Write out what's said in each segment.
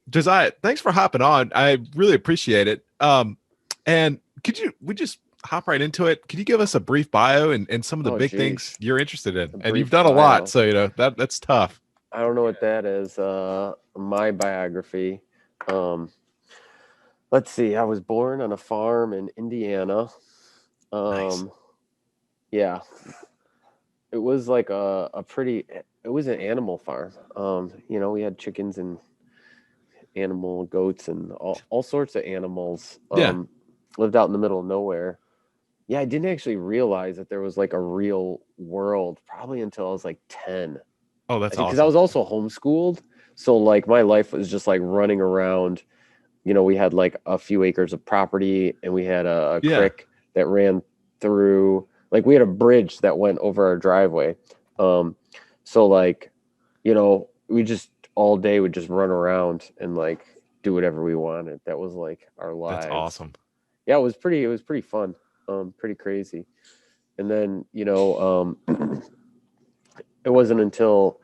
Josiah, thanks for hopping on. I really appreciate it. And we just hop right into it. Could you give us a brief bio and some of the Oh, big geez. things you're interested in? A And you've brief done a lot, bio. so that's tough. I don't know what that is. My biography. Um, let's see. I was born on a farm in Indiana. Nice. Um, yeah, it was like a pretty. It was an animal farm. We had chickens and animal goats and all sorts of animals. Yeah. Lived out in the middle of nowhere. Yeah, I didn't actually realize that there was like a real world probably until I was like 10. Oh, I that's think because I awesome. was also homeschooled. So like my life was just like running around. We had like a few acres of property and we had a Yeah. creek that ran through, like we had a bridge that went over our driveway. Um, so like, we just all day would just run around and like do whatever we wanted. That was like our That's lives. awesome. Yeah, it was pretty fun. Pretty crazy. And then, it wasn't until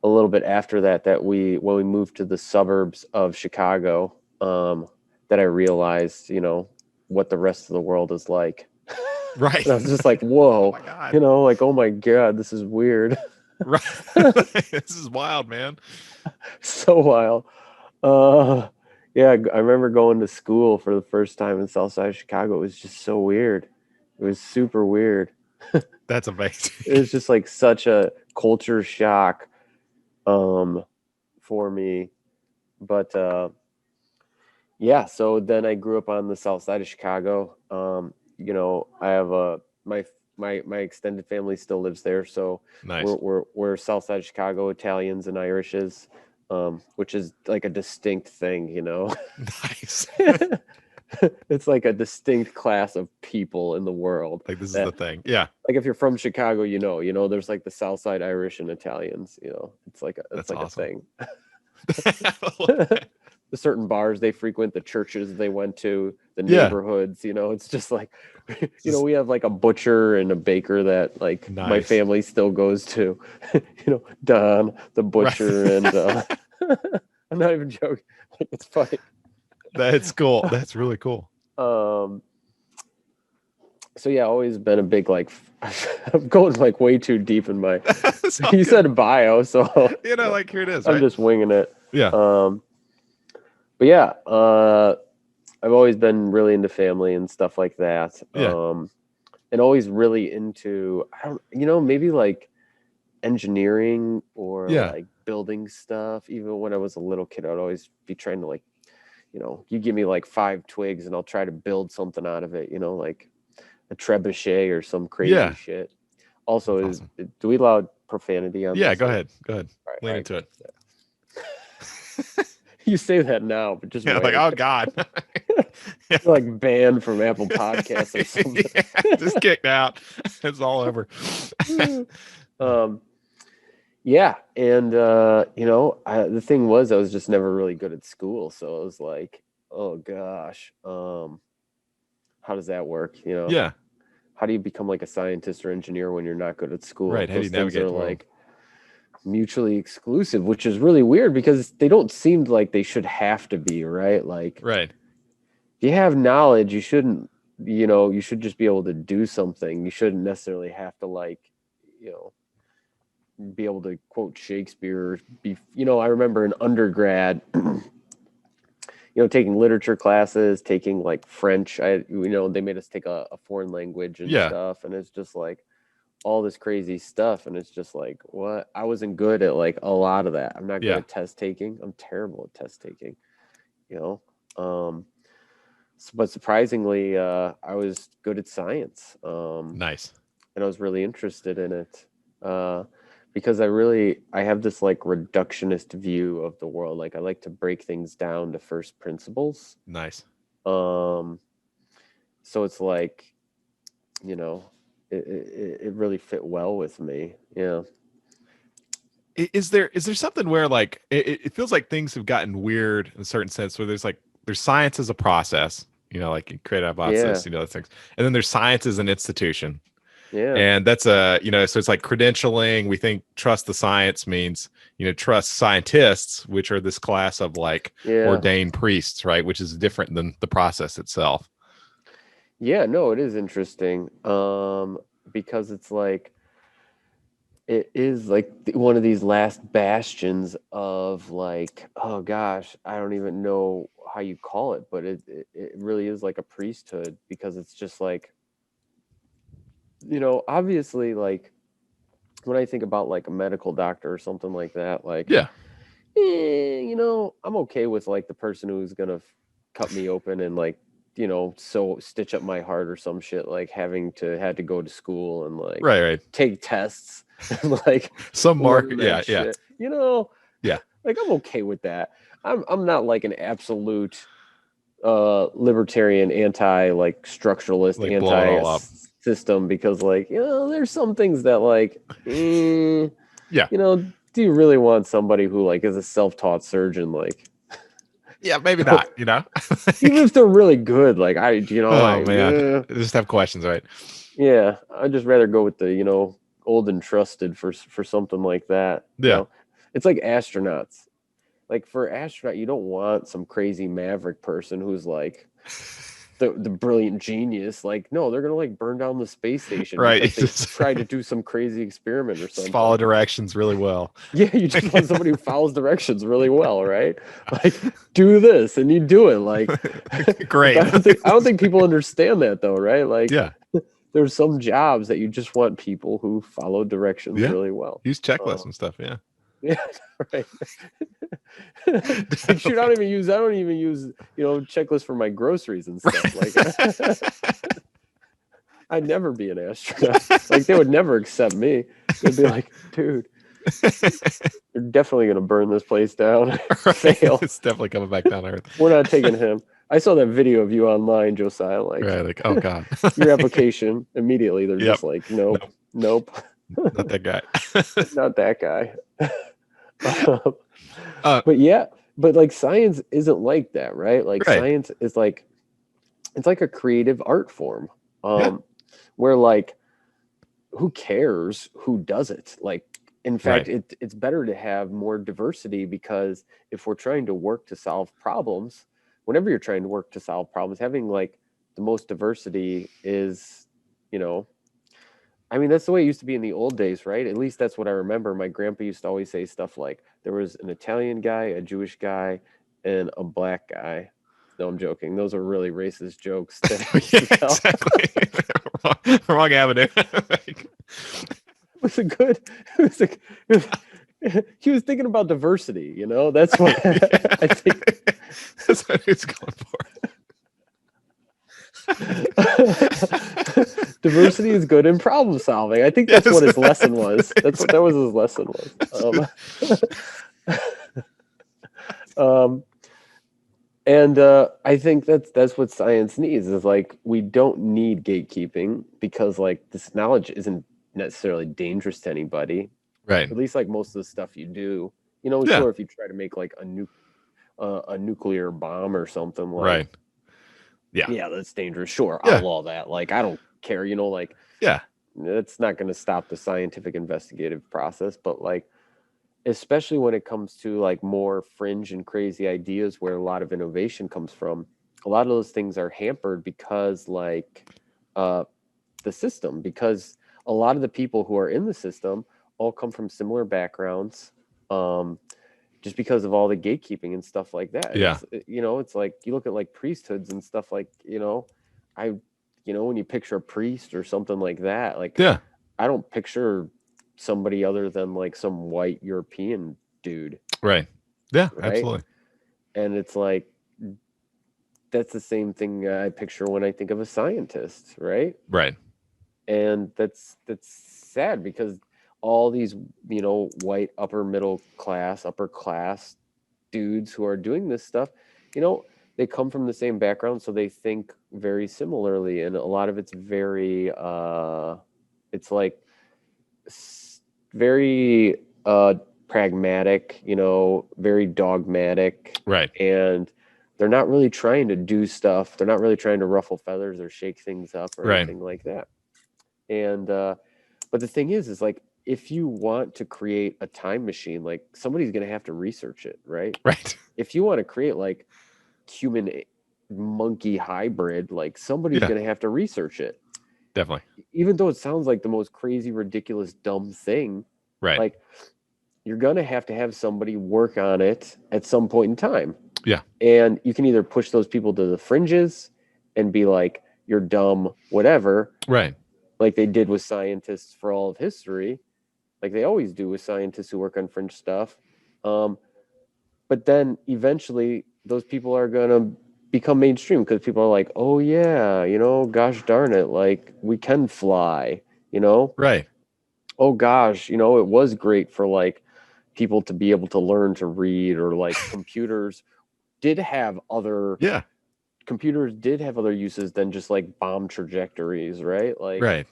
a little bit after that when we moved to the suburbs of Chicago, that I realized, what the rest of the world is like. Right. And I was just like, Oh whoa, my God. like, oh my God, this is weird. Right. This is wild, man. So wild. Uh, yeah, I remember going to school for the first time in Southside Chicago. It was just so weird. It was super weird. That's amazing. It was just like such a culture shock, um, for me. But yeah, so then I grew up on the south side of Chicago. I have my extended family still lives there, so we're Nice. we're, we're south side of Chicago, Italians and Irishes, which is like a distinct thing. Nice. It's like a distinct class of people in the world Like this is the that, thing. Yeah. like, if you're from Chicago, there's like the south side Irish and Italians. It's That's like a awesome. thing. I love that. The certain bars they frequent, the churches they went to, the Yeah. neighborhoods. It's just like, Just we have like a butcher and a baker that like my nice. family still goes to. Don the Right. butcher, and I'm not even joking. Like, it's funny. That's cool. That's really cool. Um, so yeah, always been a big like. I'm going like way too deep in my. That's all You good. said bio, so Like here it is, I'm right? just winging it. Yeah. Um, but yeah, I've always been really into family and stuff like that. Yeah. And always really into, I don't, maybe like engineering or Yeah. like building stuff. Even when I was a little kid, I'd always be trying to like, you give me like 5 twigs and I'll try to build something out of it, like a trebuchet or some crazy Yeah. shit. Also, That's awesome. do we allow profanity on Yeah. this? Go Or ahead. Go ahead. all right, all Lean right, into good. it. You say that now, but just Yeah. Like, wait. oh God. Yeah. You're like banned from Apple Podcasts or something. Yeah. Just kicked out. It's all over. um, yeah, and the thing was, I was just never really good at school, so I was like, oh gosh, how does that work? Yeah. How do you become like a scientist or engineer when you're not good at school? Right. How do Those you things navigate are the world? like mutually exclusive, which is really weird because they don't seem like they should have to be, right? Like, Right. if you have knowledge, you shouldn't, you should just be able to do something. You shouldn't necessarily have to like, you know, be able to quote Shakespeare. I remember in undergrad, taking literature classes, taking like French. They made us take a foreign language and Yeah. stuff, and it's just like all this crazy stuff, and it's just like, what? I wasn't good at like a lot of that. I'm not good Yeah. at test taking. I'm terrible at test taking. You um, but surprisingly, I was good at science, Nice. and I was really interested in it, uh, because I have this like reductionist view of the world. Like, I like to break things down to first principles. Nice. Um, so it's like, you know, it really fit well with me. Yeah. Is there something where like it feels like things have gotten weird in a certain sense where there's science as a process, like in creative Yeah. hypothesis, those things, and then there's science as an institution, Yeah. And that's so it's like credentialing. We think trust the science means, trust scientists, which are this class of like Yeah. ordained priests, right? Which is different than the process itself. Yeah, no, it is interesting. Because it's like it is like one of these last bastions of like, oh gosh, I don't even know how you call it, but it really is like a priesthood, because it's just like, obviously, like when I think about like a medical doctor or something like that, like, Yeah. I'm okay with like the person who's gonna cut me open and like, so stitch up my heart or some shit, like had to go to school and like Right. take tests and like Some mark. learn Yeah. that Yeah. shit. Yeah. Like I'm okay with that. I'm not like an absolute libertarian, anti like structuralist, Like blow it anti all up. system, because like, there's some things that like, Yeah. do you really want somebody who like is a self-taught surgeon, like, Yeah. Maybe not, even if they're really good, like Oh man. Just have questions, right? yeah, I'd just rather go with the, old and trusted for something like that. Yeah. It's like astronauts. Like for astronaut, you don't want some crazy maverick person who's like the brilliant genius. Like, no, they're gonna like burn down the space station Right. because they tried to do some crazy experiment or Just something. follow directions really well. Yeah, you just want somebody who follows directions really well, right? Like, do this, and you do it. Like, Great. I don't think people understand that though, right? Like, Yeah. there's some jobs that you just want people who follow directions Yeah. really well. Use checklists and stuff. Yeah. Yeah, right. Like, shoot, I don't even use checklists for my groceries and stuff. Like, I'd never be an astronaut. Like, they would never accept me. They'd be like, dude, you're definitely gonna burn this place down. Fail. It's definitely coming back down to earth. We're not taking him. I saw that video of you online, Josiah. Like, Right, like, oh god. Your application immediately. They're just like, nope. Not that guy. Not that guy. Uh, but like science isn't like that, right? Like Right. science is like, it's like a creative art form, Yeah. where like, who cares who does it? Like, in fact, it's better to have more diversity, because if we're trying to work to solve problems, whenever you're trying to work to solve problems, having like the most diversity is, I mean, that's the way it used to be in the old days, right? At least that's what I remember. My grandpa used to always say stuff like there was an Italian guy, a Jewish guy, and a black guy. No, I'm joking. Those are really racist jokes. Exactly. Wrong avenue. It was a good. He was thinking about diversity. That's why I think that's what he's going for. Diversity is good in problem solving. I think that's what his lesson was. That was his lesson was. And I think that's what science needs, is like, we don't need gatekeeping, because like this knowledge isn't necessarily dangerous to anybody. Right. At least like most of the stuff you do. Yeah. Sure, if you try to make like a nuclear bomb or something, like, right. Yeah, that's dangerous. Sure, Yeah. I'll law that. Like, I don't care. Like, Yeah. it's not going to stop the scientific investigative process, but like, especially when it comes to like more fringe and crazy ideas where a lot of innovation comes from, a lot of those things are hampered because like the system, because a lot of the people who are in the system all come from similar backgrounds, just because of all the gatekeeping and stuff like that. Yeah. It's like, you look at like priesthoods and stuff, like, when you picture a priest or something like that, like, Yeah. I don't picture somebody other than like some white European dude. Right. Yeah, right? absolutely. And it's like, that's the same thing I picture when I think of a scientist, right? Right. And that's sad, because all these, white upper class dudes who are doing this stuff, they come from the same background, so they think very similarly, and a lot of it's very it's like very pragmatic, very dogmatic, Right. and they're not really trying to do stuff. They're not really trying to ruffle feathers or shake things up or Right. anything like that. And but the thing is like if you want to create a time machine, like somebody's going to have to research it, right? Right. If you want to create like human monkey hybrid, like somebody's Yeah, going to have to research it. definitely. Even though it sounds like the most crazy, ridiculous, dumb thing, Right. like you're going to have somebody work on it at some point in time. Yeah. And you can either push those people to the fringes and be like, you're dumb, whatever, Right. like they did with scientists for all of history, like they always do with scientists who work on fringe stuff. But then eventually those people are going to become mainstream because people are like, oh, yeah, gosh darn it, like we can fly, Right. oh, gosh, it was great for like people to be able to learn to read, or like did have other Yeah. computers did have other uses than just like bomb trajectories, right? Like, Right.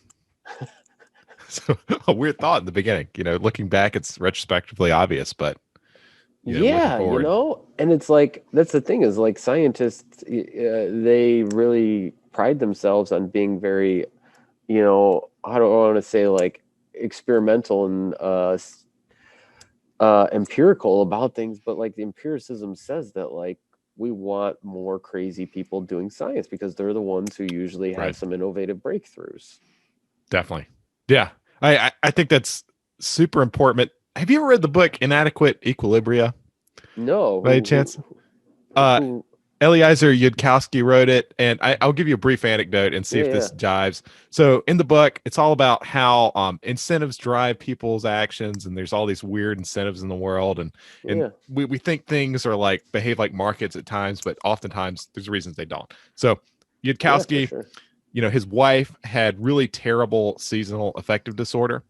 So a weird thought in the beginning, looking back, it's retrospectively obvious, but looking yeah, forward. and it's like that's the thing is like scientists, they really pride themselves on being very, how do I want to say, like experimental and empirical about things, but like the empiricism says that like we want more crazy people doing science because they're the ones who usually have Right. some innovative breakthroughs. Definitely. Yeah. I think that's super important. Have you ever read the book Inadequate Equilibria No, by any chance? who, Uh, who Eliezer Yudkowsky wrote it, and I'll give you a brief anecdote and see yeah, if yeah, this jives. So, in the book, it's all about how incentives drive people's actions, and there's all these weird incentives in the world, and yeah, we think things are like behave like markets at times, but oftentimes there's reasons they don't. So, yeah, for Yudkowsky, sure. his wife had really terrible seasonal affective disorder.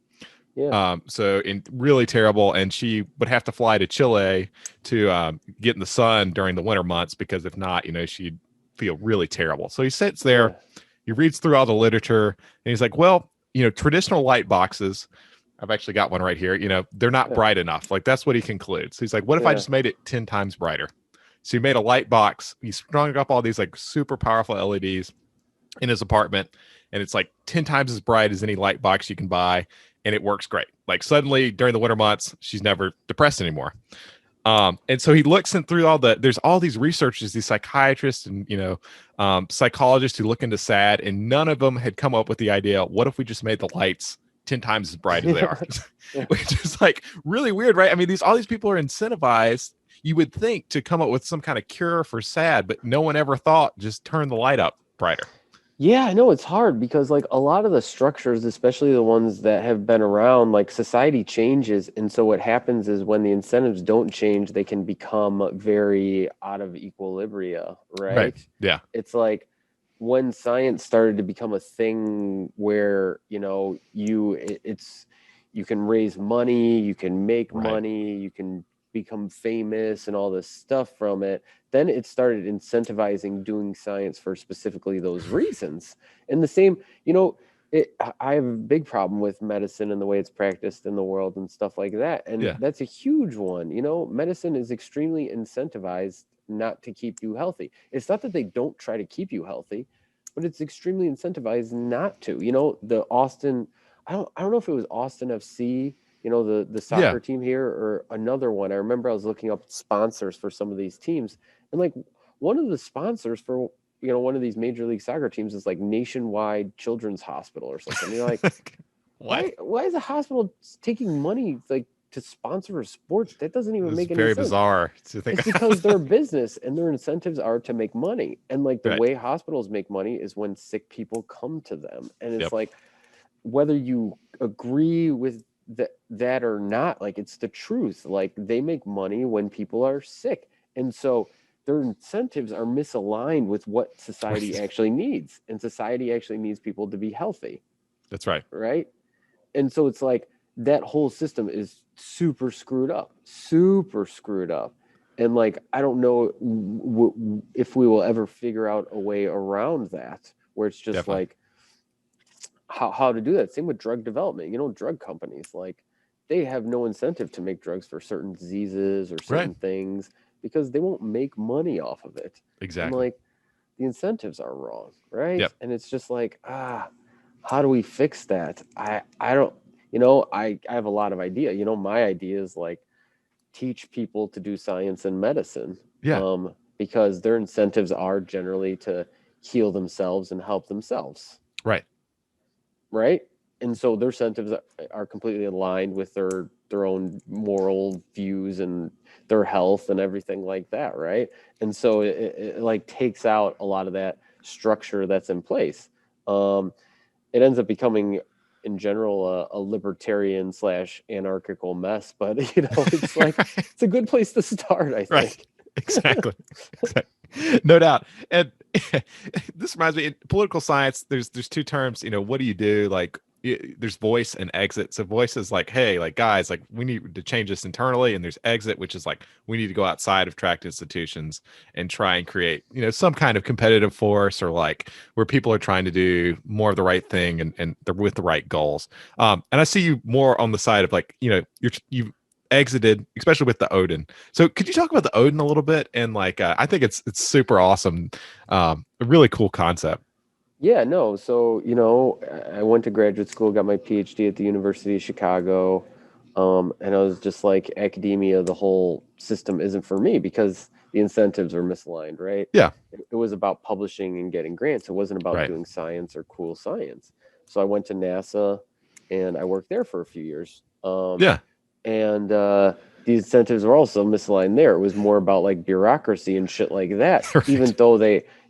Yeah, So in really terrible, and she would have to fly to Chile to get in the sun during the winter months because if not, she'd feel really terrible. So he sits there, yeah, he reads through all the literature, and he's like, well, traditional light boxes, I've actually got one right here, they're not yeah, bright enough. Like that's what he concludes. He's like, what if I yeah, just made it 10 times brighter? So he made a light box. He strung up all these like super powerful LEDs in his apartment, and it's like 10 times as bright as any light box you can buy, and it works great. Like suddenly during the winter months she's never depressed anymore. And so he looks in through there's all these researchers, these psychiatrists and psychologists who look into sad, and none of them had come up with the idea, what if we just made the lights 10 times as bright as they are? yeah. Which is like really weird, right? I mean, all these people are incentivized, you would think, to come up with some kind of cure for sad, but no one ever thought just turn the light up brighter. Yeah, I know it's hard because like a lot of the structures, especially the ones that have been around, like society changes. And so what happens is when the incentives don't change, they can become very out of equilibria, Right. right? Yeah. It's like when science started to become a thing where, you can raise money, you can make Right. money, you can become famous and all this stuff from it, then it started incentivizing doing science for specifically those reasons. And the same, I have a big problem with medicine and the way it's practiced in the world and stuff like that. And Yeah. that's a huge one. Medicine is extremely incentivized not to keep you healthy. It's not that they don't try to keep you healthy, but it's extremely incentivized not to. The Austin, I don't know if it was Austin FC, the Yeah. soccer team here, or another one. I remember I was looking up sponsors for some of these teams, and like one of the sponsors for one of these major league soccer teams is like Nationwide Children's Hospital or something. And you're like, What? why is a hospital taking money like to sponsor a sport? That doesn't even It's make any very sense. bizarre to think. It's because they're a business and their incentives are to make money. And like the Right. way hospitals make money is when sick people come to them. And it's Yep. like, whether you agree with that or not, like it's the truth. Like they make money when people are sick. And so their incentives are misaligned with what society Right. actually needs. And society actually needs people to be healthy, That's right. right? And so it's like that whole system is super screwed up, super screwed up. And like, I don't know if we will ever figure out a way around that where it's just Definitely. like, how to do that. Same with drug development. Drug companies, like they have no incentive to make drugs for certain diseases or Right. certain things because they won't make money off of it. And Exactly. like the incentives are wrong, right? Yep. And it's just like, how do we fix that? I don't, I have a lot of idea. My idea is like teach people to do science and medicine, Yeah. because their incentives are generally to heal themselves and help themselves, Right. right? And so their incentives are completely aligned with their own moral views and their health and everything like that, right? And so it like takes out a lot of that structure that's in place. It ends up becoming in general a libertarian slash anarchical mess, but it's like Right. it's a good place to start, I Right. think. Exactly. Exactly. No doubt. And this reminds me, in political science, there's two terms, what do you do? Like there's voice and exit. So voice is like, hey, like guys, like we need to change this internally. And there's exit, which is like we need to go outside of tracked institutions and try and create, some kind of competitive force, or like where people are trying to do more of the right thing, and they're with the right goals. And I see you more on the side of like, you've exited, especially with the Odin. So could you talk about the Odin a little bit? And like, I think it's super awesome. A really cool concept. Yeah, no. So, I went to graduate school, got my PhD at the University of Chicago. And I was just like, academia, the whole system isn't for me because the incentives are misaligned, right? Yeah. It was about publishing and getting grants. It wasn't about Right. doing science or cool science. So I went to NASA and I worked there for a few years. Yeah. And the incentives were also misaligned there. It was more about like bureaucracy and shit like that. Right. Even though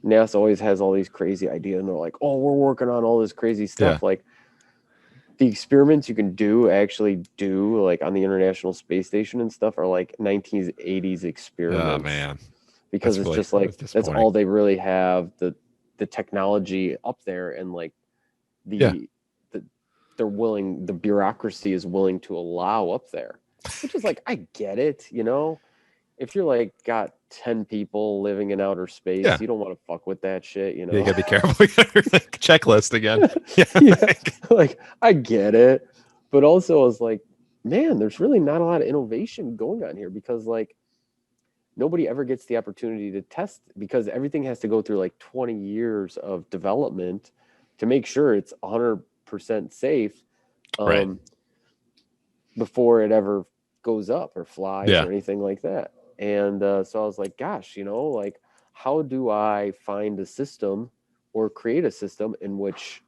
NASA always has all these crazy ideas and they're like, oh, we're working on all this crazy stuff. Yeah. Like the experiments you can actually do like on the International Space Station and stuff are like 1980s experiments. Oh man. Because That's it's really, just like that's disappointing. all they really have, the technology up there, and like Yeah. the bureaucracy is willing to allow up there, which is like, I get it, if you're like got 10 people living in outer space, Yeah. you don't want to fuck with that shit, Yeah, you gotta be careful. Checklist again. Yeah. Yeah, like I get it, but also I was like, man, there's really not a lot of innovation going on here because like nobody ever gets the opportunity to test, because everything has to go through like 20 years of development to make sure it's 100% safe, Right. before it ever goes up or flies Yeah. or anything like that. And so I was like, gosh, like how do I find a system or create a system in which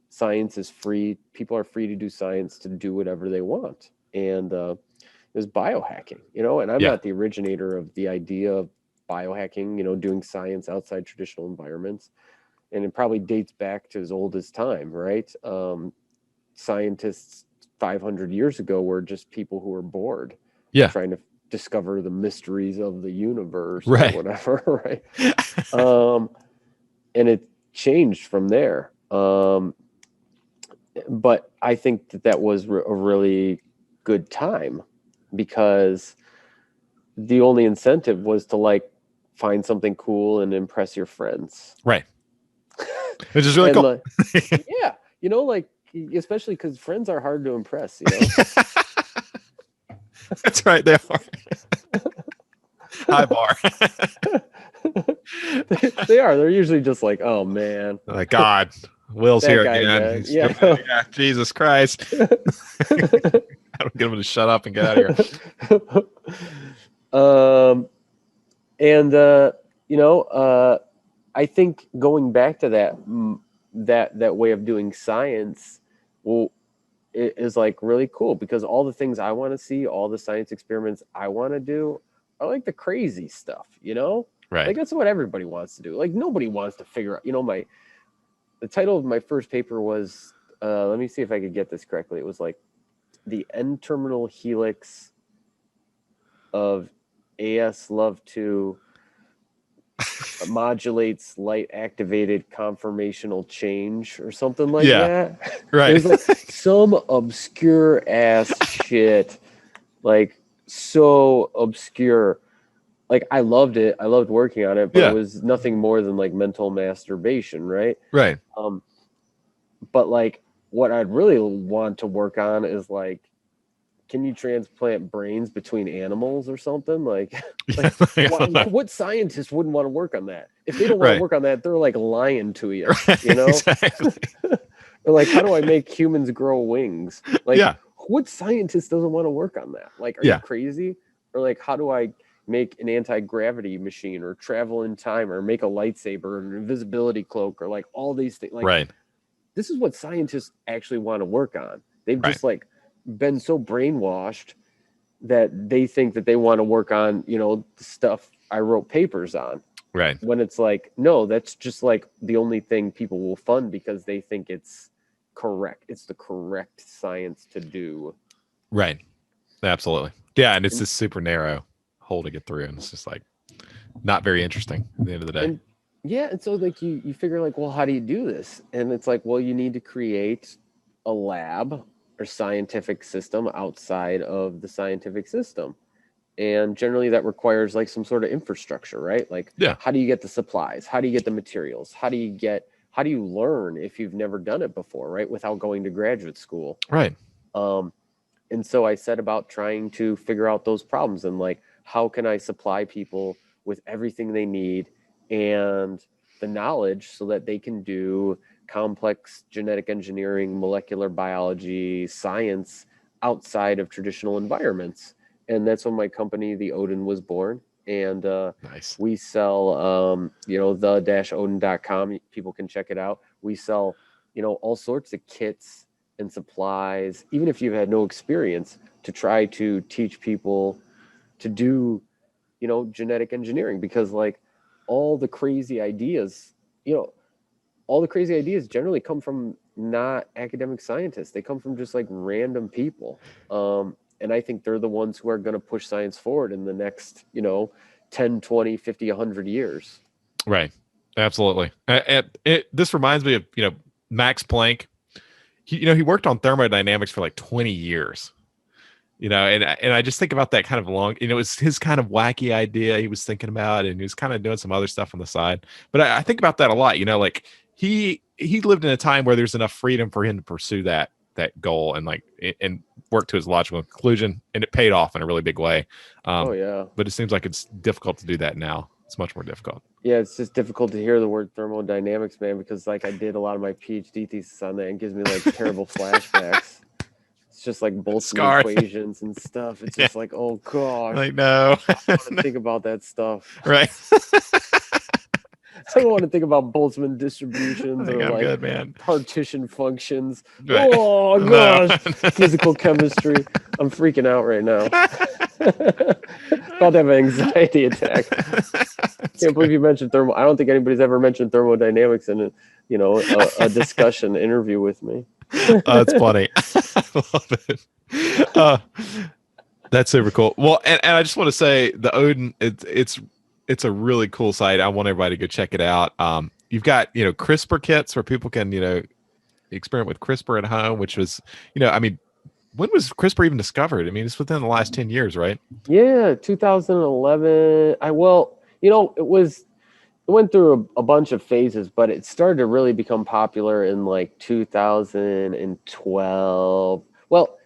science is free, people are free to do science, to do whatever they want? And it was biohacking, and I'm Yeah. not the originator of the idea of biohacking, doing science outside traditional environments. And it probably dates back to as old as time, right? Scientists 500 years ago were just people who were bored, Yeah. trying to discover the mysteries of the universe or Right. whatever, right? And it changed from there. But I think that was a really good time, because the only incentive was to like find something cool and impress your friends. Right. Which is really And cool. yeah, like especially because friends are hard to impress, That's right. They are. High bar. they are. They're usually just like, oh man, Like, God, Will's that here guy again. again. Yeah. Jesus Christ. I don't get him to shut up and get out of here. And I think going back to that way of doing science, well, it is like really cool, because all the things I want to see, all the science experiments I want to do are like the crazy stuff, Right. Like that's what everybody wants to do. Like nobody wants to figure out, the title of my first paper was, let me see if I could get this correctly. It was like the N-terminal helix of AS-LOVE2 modulates light activated conformational change or something like that. Right. It was like some obscure ass shit, like so obscure. Like I loved it. I loved working on it, but it was nothing more than like mental masturbation, right? Right. But like what I'd really want to work on is like, can you transplant brains between animals or something? Like what scientist wouldn't want to work on that? If they don't want to work on that, they're like lying to you, Exactly. Or like, how do I make humans grow wings? Like, Yeah. what scientist doesn't want to work on that? Like, are you Yeah. crazy? Or like, how do I make an anti-gravity machine or travel in time or make a lightsaber or an invisibility cloak or like all these things? Like, Right. this is what scientists actually want to work on. They've Right. just like been so brainwashed that they think that they want to work on, you know, the stuff I wrote papers on. Right. When it's like, no, that's just like the only thing people will fund because they think it's correct. It's the correct science to do. Right. Absolutely. Yeah. And it's And, this super narrow hole to get through. And it's just like not very interesting at the end of the day. and yeah, and so like you figure like, well, how do you do this? And it's like, well, you need to create a lab or scientific system outside of the scientific system. And generally that requires like some sort of infrastructure, right? Like, Yeah. how do you get the supplies? How do you get the materials? How do you learn if you've never done it before, right? Without going to graduate school. Right. And so I set about trying to figure out those problems and like, how can I supply people with everything they need and the knowledge so that they can do complex genetic engineering, molecular biology, science outside of traditional environments. And that's when my company, the ODIN, was born. And Nice. we sell, you know, the-odin.com. People can check it out. We sell, you know, all sorts of kits and supplies, even if you've had no experience, to try to teach people to do, you know, genetic engineering. Because like all the crazy ideas, you know, all the crazy ideas generally come from not academic scientists. They come from just like random people. And I think they're the ones who are going to push science forward in the next, you know, 10, 20, 50, 100 years. Right. Absolutely. This reminds me of, you know, Max Planck. He worked on thermodynamics for like 20 years. You know, and I just think about that kind of long, you know, it was his kind of wacky idea he was thinking about, and he was kind of doing some other stuff on the side. But I think about that a lot, you know, like he lived in a time where there's enough freedom for him to pursue that goal and like and work to his logical conclusion, and it paid off in a really big way. Oh yeah. But it seems like it's difficult to do that now. It's much more difficult. Yeah, it's just difficult to hear the word thermodynamics, man, because like I did a lot of my PhD thesis on that and gives me like terrible flashbacks. It's just like Boltzmann Scar. equations and stuff. It's just like, oh gosh, Like, no. I don't want to think about that stuff. Right. I don't want to think about Boltzmann distributions I think or I'm like good, man. partition functions. Right. Oh No. gosh, physical chemistry. I'm freaking out right now. About to have an anxiety attack. Can't believe you mentioned thermo. I don't think anybody's ever mentioned thermodynamics in a, you know, a discussion interview with me. That's funny. I love it. That's super cool. Well, and I just want to say the Odin, it's a really cool site. I want everybody to go check it out. You've got, you know, CRISPR kits where people can, you know, experiment with CRISPR at home, which was, you know, I mean, when was CRISPR even discovered? I mean, it's within the last 10 years, right? Yeah, 2011. You know, it went through a bunch of phases, but it started to really become popular in like 2012. Well,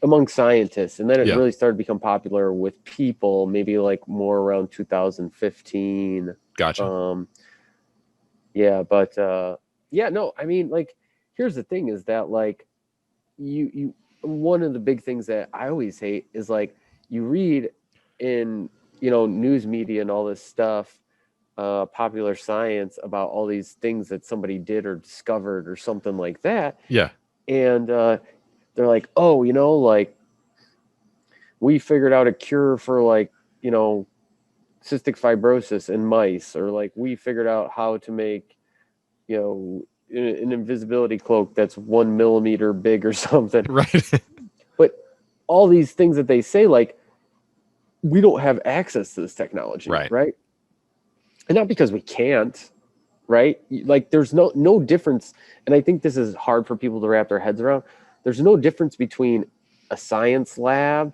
among scientists, and then it Yeah. really started to become popular with people, maybe like more around 2015. Gotcha. Yeah, but yeah, no, I mean, like, here's the thing is that like you one of the big things that I always hate is like you read in, you know, news media and all this stuff, popular science about all these things that somebody did or discovered or something like that. Yeah. And they're like, oh, you know, like we figured out a cure for like, you know, cystic fibrosis in mice, or like we figured out how to make, you know, an invisibility cloak that's 1 millimeter big or something. Right. But all these things that they say, like, we don't have access to this technology, Right. right? And not because we can't, right? Like, there's no difference. And I think this is hard for people to wrap their heads around. There's no difference between a science lab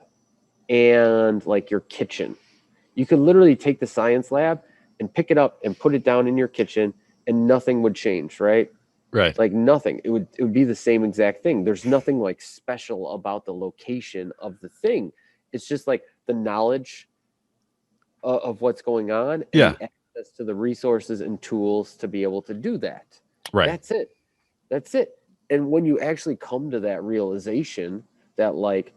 and like your kitchen. You could literally take the science lab and pick it up and put it down in your kitchen, and nothing would change, right? Right. Like nothing. It would be the same exact thing. There's nothing like special about the location of the thing. It's just like the knowledge of what's going on and Yeah. the access to the resources and tools to be able to do that. Right. That's it. That's it. And when you actually come to that realization that, like,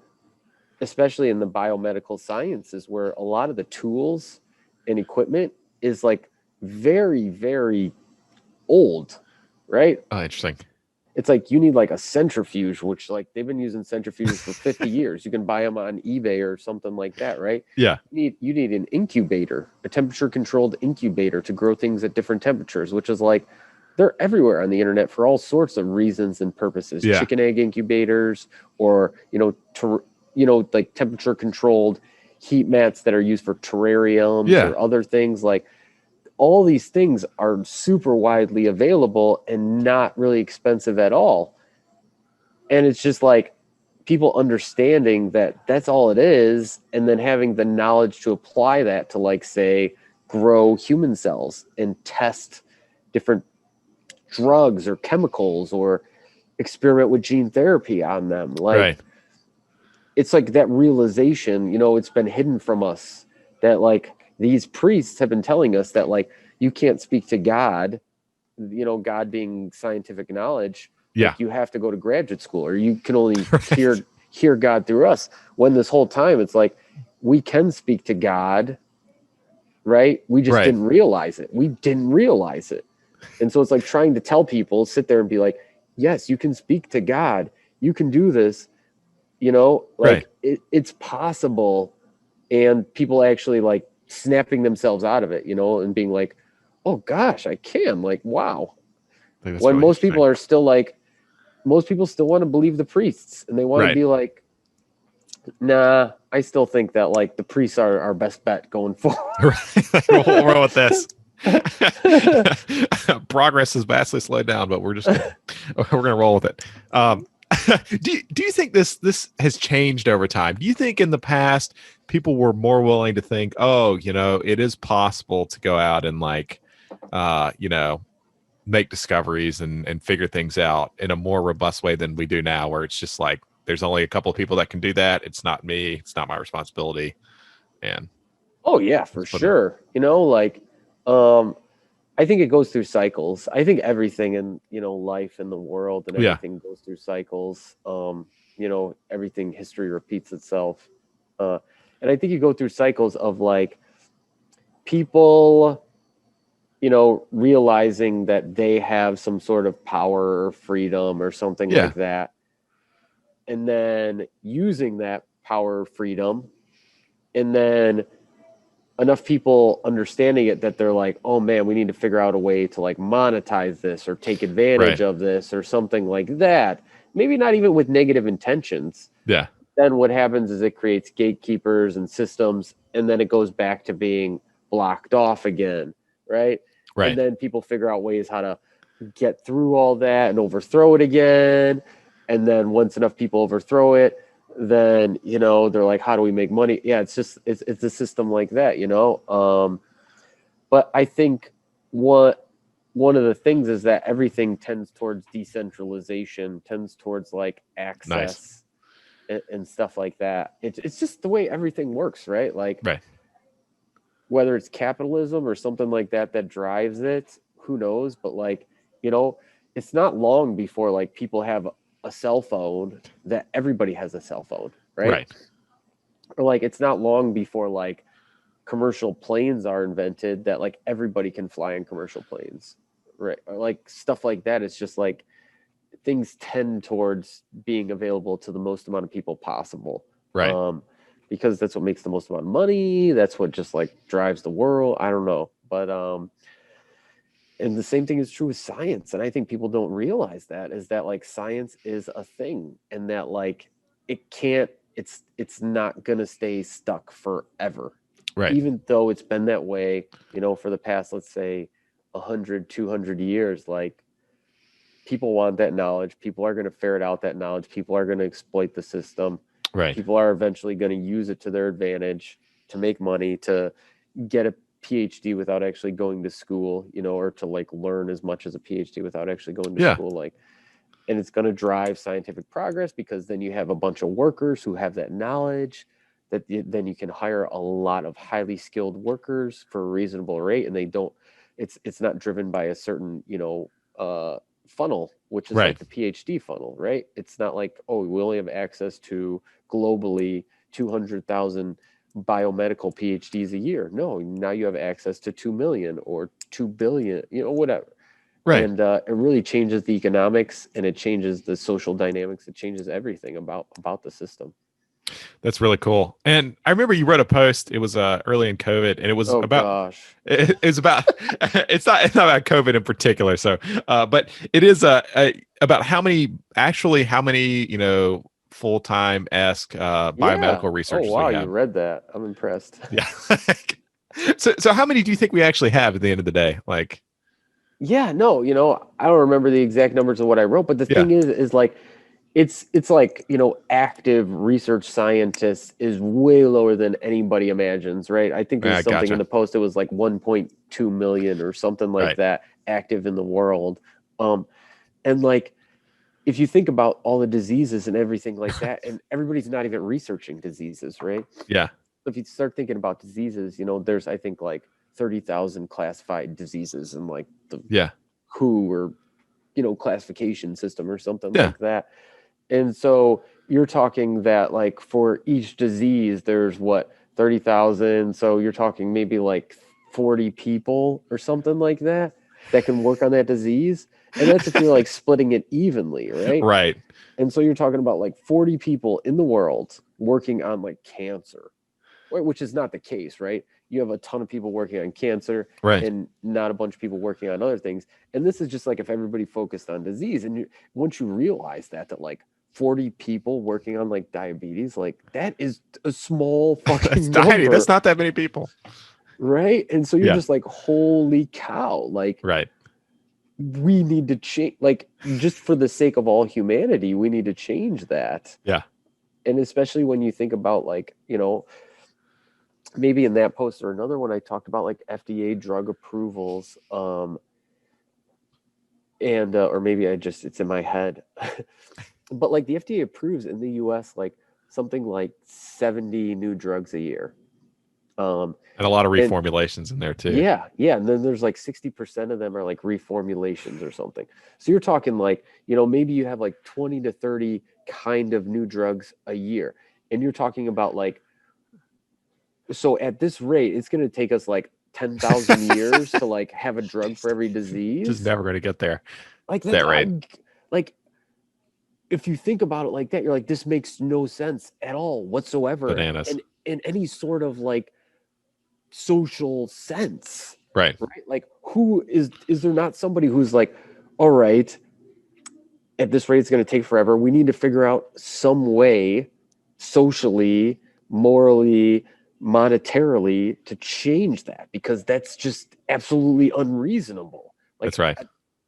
especially in the biomedical sciences, where a lot of the tools and equipment is like very, very old, right? Oh, interesting. It's like you need like a centrifuge, which like they've been using centrifuges for 50 years. You can buy them on eBay or something like that, right? Yeah. You need an incubator, a temperature controlled incubator to grow things at different temperatures, which is like they're everywhere on the internet for all sorts of reasons and purposes. Yeah. Chicken egg incubators, or like temperature controlled heat mats that are used for terrariums Yeah. or other things. Like all these things are super widely available and not really expensive at all. And it's just like people understanding that that's all it is, and then having the knowledge to apply that to, like, say, grow human cells and test different drugs or chemicals or experiment with gene therapy on them. Like, Right. it's like that realization, it's been hidden from us, that like these priests have been telling us that, like, you can't speak to God, God being scientific knowledge. Yeah. Like, you have to go to graduate school, or you can only Right. hear God through us. When this whole time it's like we can speak to God, right? We just Right. didn't realize it. We didn't realize it. And so it's like trying to tell people, sit there and be like, yes, you can speak to God. You can do this, Right. like it's possible. And people actually like snapping themselves out of it, and being like, oh gosh, I can, like, wow. I think that's When really most people interesting. are still like, most people still want to believe the priests, and they want to Right. be like, nah, I still think that like the priests are our best bet going forward. Right. We'll roll with this. Progress is vastly slowed down, but we're gonna roll with it. Do you think this has changed over time? Do you think in the past people were more willing to think, oh, it is possible to go out and like, make discoveries and figure things out in a more robust way than we do now, where it's just like there's only a couple of people that can do that. It's not me. It's not my responsibility. And Oh yeah, for let's put it. sure. Like, um, I think it goes through cycles. I think everything in, life in the world and Yeah. everything goes through cycles. Everything, history repeats itself. Uh, and I think you go through cycles of like people, realizing that they have some sort of power or freedom or something Yeah. like that, and then using that power or freedom, and then enough people understanding it that they're like, oh man, we need to figure out a way to like monetize this or take advantage Right. of this or something like that. Maybe not even with negative intentions. Yeah. Then what happens is it creates gatekeepers and systems, and then it goes back to being blocked off again, right? And Right. then people figure out ways how to get through all that and overthrow it again. And then once enough people overthrow it, then they're like, how do we make money? Yeah, it's a system like that. But I think what one of the things is that everything tends towards decentralization, tends towards like Nice. access and stuff like that. It's just the way everything works, right? Like, Right. whether it's capitalism or something like that drives it, who knows? But like, it's not long before like people have a cell phone, that everybody has a cell phone, right? Right. Or like, it's not long before like commercial planes are invented, that like everybody can fly in commercial planes, right? Or like stuff like that. It's just like things tend towards being available to the most amount of people possible. Right. Because that's what makes the most amount of money. That's what just like drives the world. I don't know. But and the same thing is true with science. And I think people don't realize that, is that like science is a thing, and that like it's not gonna stay stuck forever. Right. Even though it's been that way, for the past, let's say 100, 200 years, like people want that knowledge. People are going to ferret out that knowledge. People are going to exploit the system. Right. People are eventually going to use it to their advantage, to make money, to get a PhD without actually going to school, or to like learn as much as a PhD without actually going to Yeah. school. Like, and it's going to drive scientific progress, because then you have a bunch of workers who have that knowledge, that then you can hire a lot of highly skilled workers for a reasonable rate, and they don't, it's not driven by a certain, funnel, which is Right. like the PhD funnel, right? It's not like, oh, we only have access to globally 200,000 biomedical PhDs a year. No, now you have access to 2 million or 2 billion, whatever. Right. And it really changes the economics, and it changes the social dynamics. It changes everything about the system. That's really cool. And I remember you wrote a post. It was early in COVID, and it was Oh about gosh. it's about it's not about COVID in particular. So, but it is about how many full-time esque Yeah. biomedical Oh researchers we wow, you have. read that. I'm impressed. Yeah. So how many do you think we actually have at the end of the day? Like, Yeah, no, I don't remember the exact numbers of what I wrote, but the yeah, thing is like it's like, active research scientists is way lower than anybody imagines, right? I think there's something in gotcha. the post that was like 1.2 million or something like Right. that active in the world. And like if you think about all the diseases and everything like that, and everybody's not even researching diseases, right? Yeah. If you start thinking about diseases, there's I think like 30,000 classified diseases in like the Yeah. WHO or classification system or something Yeah. like that. And so you're talking that like for each disease, there's what, 30,000. So you're talking maybe like 40 people or something like that can work on that disease. And that's if you're like splitting it evenly, right? Right. And so you're talking about like 40 people in the world working on like cancer, which is not the case, right? You have a ton of people working on cancer Right. and not a bunch of people working on other things. And this is just like if everybody focused on disease. And once you realize that like 40 people working on like diabetes, like that is a small fucking That's number. tiny. That's not that many people. Right. And so you're Yeah. just like, holy cow. Like, Right. we need to change, like, just for the sake of all humanity, we need to change that. Yeah. And especially when you think about like, maybe in that post or another one, I talked about like FDA drug approvals, and or maybe it's in my head, but like the FDA approves in the US like something like 70 new drugs a year, And a lot of reformulations in there too. yeah, and then there's like 60% of them are like reformulations or something. So you're talking like, maybe you have like 20 to 30 kind of new drugs a year, and you're talking about like, so at this rate, it's going to take us like 10,000 years to like have a drug for every disease. Just never going to get there. Like that rate. Like if you think about it like that, you're like, this makes no sense at all whatsoever. Bananas. And in any sort of like social sense. Right. Like who is there not somebody who's like, all right, at this rate, it's going to take forever. We need to figure out some way socially, morally, monetarily to change that, because that's just absolutely unreasonable. Like, that's right.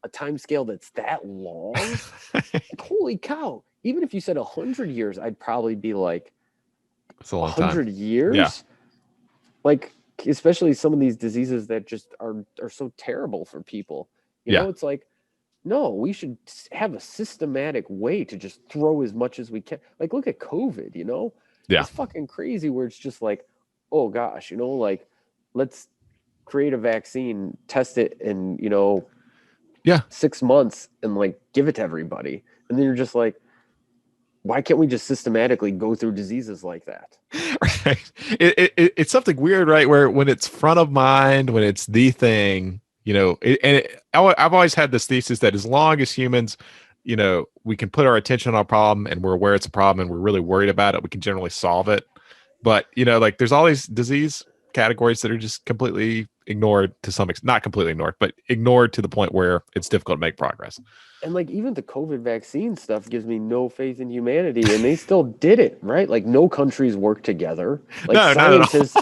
A time scale that's that long. Like, holy cow. Even if you said 100 years, I'd probably be like, it's a long 100 time. years? Yeah. Like, especially some of these diseases that just are so terrible for people. You know, it's like, no, we should have a systematic way to just throw as much as we can. Like, look at COVID, Yeah. It's fucking crazy where it's just like, oh gosh, like, let's create a vaccine, test it in, 6 months and like give it to everybody. And then you're just like, why can't we just systematically go through diseases like that? Right. It's something weird, right? Where when it's front of mind, when it's the thing, I've always had this thesis that as long as humans, we can put our attention on a problem and we're aware it's a problem and we're really worried about it, we can generally solve it. But, like there's all these disease categories that are just completely ignored to some extent, not completely ignored, but ignored to the point where it's difficult to make progress. And like even the COVID vaccine stuff gives me no faith in humanity, and they still did it, right? Like no countries work together. Like No, scientists,